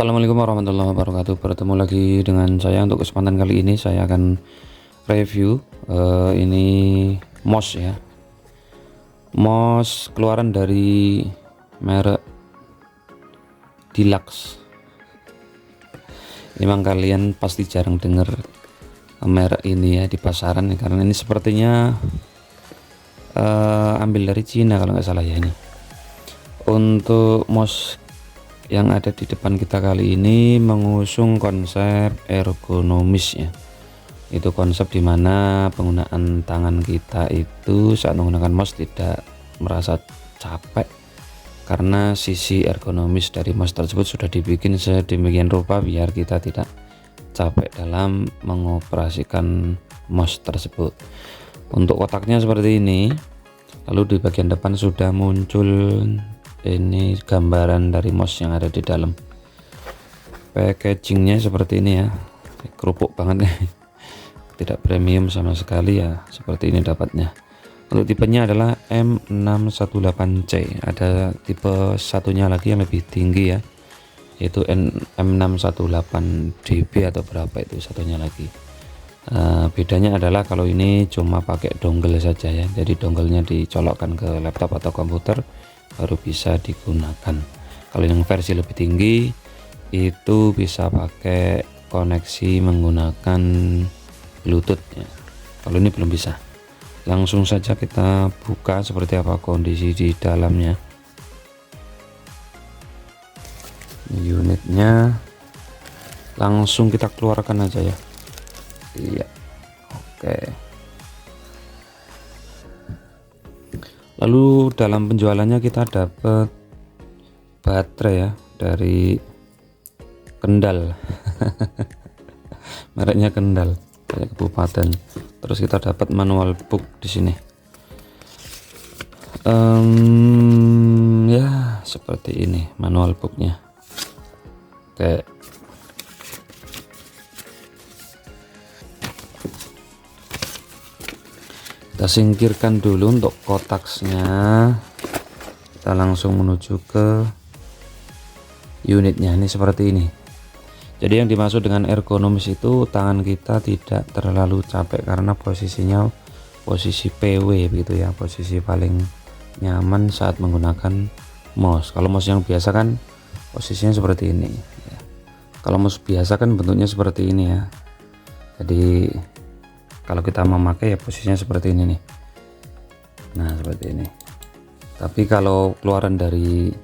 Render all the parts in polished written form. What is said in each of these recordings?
Assalamualaikum warahmatullahi wabarakatuh. Bertemu lagi dengan saya. Untuk kesempatan kali ini saya akan review ini mouse ya. Mouse keluaran dari merek Deluxe. Memang kalian pasti jarang dengar merek ini ya di pasaran ya, karena ini sepertinya ambil dari Cina kalau nggak salah ya ini. Untuk mouse yang ada di depan kita kali ini mengusung konsep ergonomis ya. Itu konsep dimana penggunaan tangan kita itu saat menggunakan mouse tidak merasa capek, karena sisi ergonomis dari mouse tersebut sudah dibikin sedemikian rupa biar kita tidak capek dalam mengoperasikan mouse tersebut. Untuk kotaknya seperti ini, lalu di bagian depan sudah muncul ini gambaran dari mouse yang ada di dalam. Packagingnya seperti ini ya, kerupuk banget nih. Tidak premium sama sekali ya, seperti ini dapatnya. Untuk tipenya adalah M618C. Ada tipe satunya lagi yang lebih tinggi ya, yaitu M618DB atau berapa itu satunya lagi. Bedanya adalah kalau ini cuma pakai dongle saja ya, jadi donglenya dicolokkan ke laptop atau komputer baru bisa digunakan. Kalau yang versi lebih tinggi itu bisa pakai koneksi menggunakan Bluetooth ya. Kalau ini belum bisa. Langsung saja kita buka seperti apa kondisi di dalamnya. Unitnya langsung kita keluarkan aja ya. Iya. Oke. Lalu dalam penjualannya kita dapat baterai ya dari Kendal. Mereknya Kendal, kayak kabupaten. Terus kita dapat manual book di sini. Ya seperti ini manual booknya. Oke. Kita singkirkan dulu untuk kotaknya. Kita langsung menuju ke unitnya. Ini seperti ini. Jadi yang dimaksud dengan ergonomis itu tangan kita tidak terlalu capek, karena posisinya posisi PW begitu ya, posisi paling nyaman saat menggunakan mouse. Kalau mouse yang biasa kan posisinya seperti ini ya. Kalau mouse biasa kan bentuknya seperti ini ya. Jadi kalau kita memakai ya posisinya seperti ini nih. Nah seperti ini. Tapi kalau keluaran dari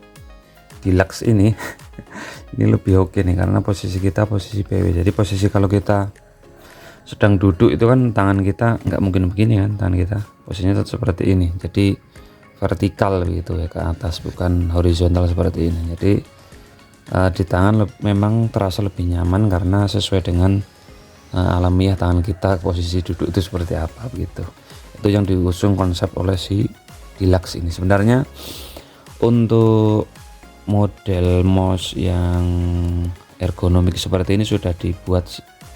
Deluxe ini ini lebih oke nih, karena posisi kita posisi PW. Jadi posisi kalau kita sedang duduk itu kan tangan kita nggak mungkin begini kan, tangan kita posisinya tetap seperti ini. Jadi vertikal gitu ya, ke atas, bukan horizontal seperti ini. Jadi di tangan memang terasa lebih nyaman karena sesuai dengan alamiah tangan kita, posisi duduk itu seperti apa begitu. Itu yang diusung konsep oleh si Deluxe ini. Sebenarnya untuk model mouse yang ergonomik seperti ini sudah dibuat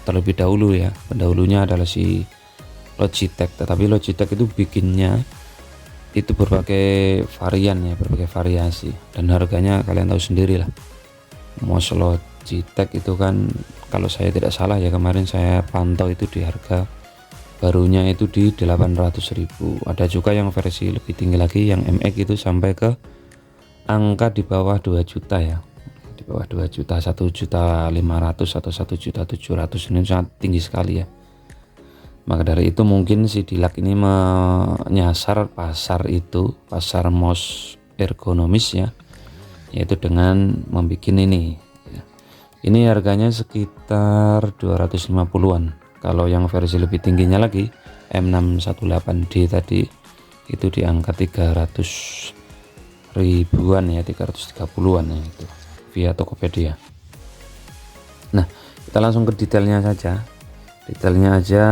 terlebih dahulu ya. Pendahulunya adalah si Logitech, tetapi Logitech itu bikinnya itu berbagai varian ya, berbagai variasi, dan harganya kalian tahu sendiri lah. Mouse Logitech itu kan kalau saya tidak salah ya, kemarin saya pantau itu di harga barunya itu di 800.000. Ada juga yang versi lebih tinggi lagi, yang MX itu sampai ke angka di bawah 2 juta ya, di bawah 2 juta, 1.500.000 atau 1.700.000. Ini sangat tinggi sekali ya. Maka dari itu mungkin si Deluxe ini menyasar pasar itu, pasar mouse ergonomis ya, yaitu dengan membuat ini. Ini harganya sekitar 250-an. Kalau yang versi lebih tingginya lagi M618D tadi itu di angka 300 ribuan ya, 330-an ya, itu via Tokopedia. Nah kita langsung ke detailnya saja. Detailnya aja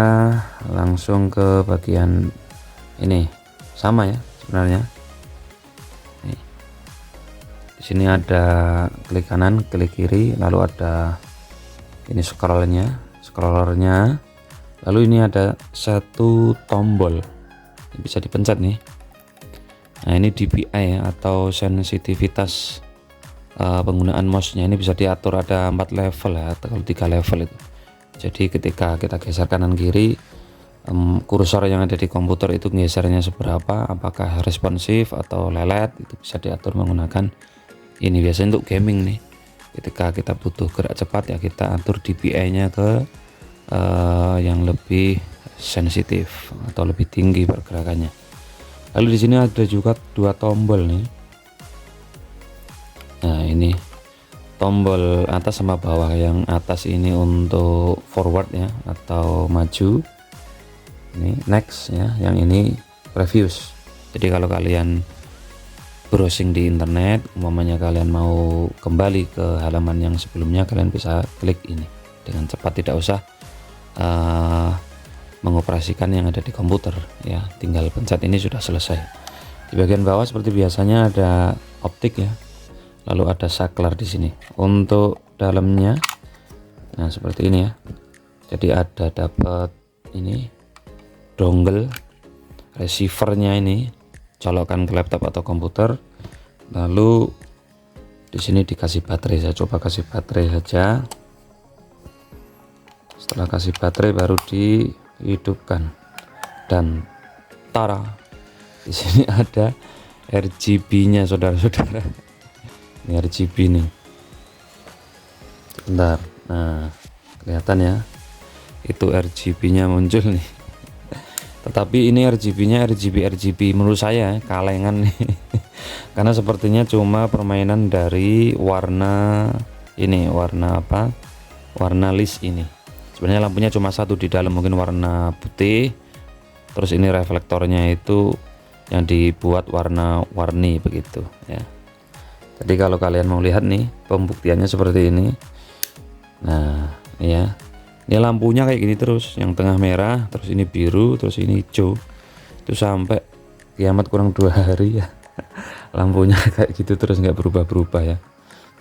langsung ke bagian ini, sama ya sebenarnya. Di sini ada klik kanan, klik kiri, lalu ada ini scrollernya, lalu ini ada satu tombol yang bisa dipencet nih. Nah ini DPI ya, atau sensitivitas penggunaan mouse-nya ini bisa diatur, ada 4 level ya, atau 3 level itu. Jadi ketika kita geser kanan kiri, kursor yang ada di komputer itu gesernya seberapa, apakah responsif atau lelet, itu bisa diatur menggunakan ini. Biasanya untuk gaming nih, ketika kita butuh gerak cepat ya kita atur DPI-nya ke yang lebih sensitif atau lebih tinggi pergerakannya. Lalu di sini ada juga 2 tombol nih. Nah, ini tombol atas sama bawah. Yang atas ini untuk forward ya atau maju. Ini next ya, yang ini previous. Jadi kalau kalian browsing di internet, umpamanya kalian mau kembali ke halaman yang sebelumnya, kalian bisa klik ini dengan cepat, tidak usah mengoperasikan yang ada di komputer ya, tinggal pencet ini sudah selesai. Di bagian bawah seperti biasanya ada optik ya, lalu ada saklar di sini untuk dalamnya. Nah seperti ini ya, jadi ada dapat ini dongle receivernya, ini colokan ke laptop atau komputer. Lalu di sini dikasih baterai. Saya coba kasih baterai saja. Setelah kasih baterai baru dihidupkan, dan tara, di sini ada RGB-nya saudara-saudara. Ini RGB nih. Bentar. Nah, kelihatan ya. Itu RGB-nya muncul nih. Tetapi ini RGB-nya RGB menurut saya kalengan nih. Karena sepertinya cuma permainan dari warna ini, warna apa? Warna list ini. Sebenarnya lampunya cuma satu di dalam, mungkin warna putih. Terus ini reflektornya itu yang dibuat warna-warni begitu ya. Jadi kalau kalian mau lihat nih pembuktiannya seperti ini. Nah, ya. Ini lampunya kayak gini terus, yang tengah merah, terus ini biru, terus ini hijau. Itu sampai kiamat kurang 2 hari ya. Lampunya kayak gitu terus, nggak berubah-berubah ya.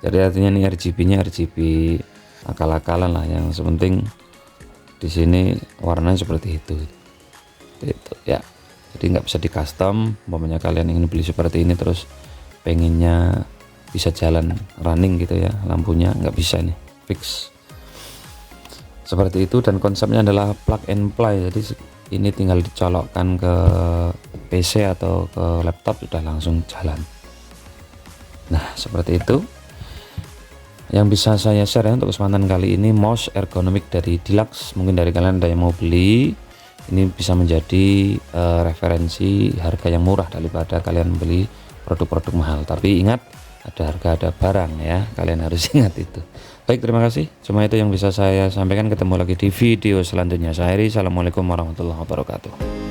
Jadi artinya nih RGB-nya RGB akal-akalan lah, yang sepenting di sini warnanya seperti itu ya. Jadi nggak bisa di custom. Umpamanya kalian ingin beli seperti ini terus pengennya bisa jalan running gitu ya, lampunya nggak bisa nih, fix seperti itu. Dan konsepnya adalah plug and play, jadi ini tinggal dicolokkan ke PC atau ke laptop sudah langsung jalan. Nah seperti itu yang bisa saya share ya untuk kesempatan kali ini, mouse ergonomik dari Deluxe. Mungkin dari kalian ada yang mau beli, ini bisa menjadi referensi harga yang murah daripada kalian beli produk-produk mahal. Tapi ingat, ada harga ada barang ya, kalian harus ingat itu. Baik, terima kasih, cuma itu yang bisa saya sampaikan. Ketemu lagi di video selanjutnya. Saya Heri, assalamualaikum warahmatullahi wabarakatuh.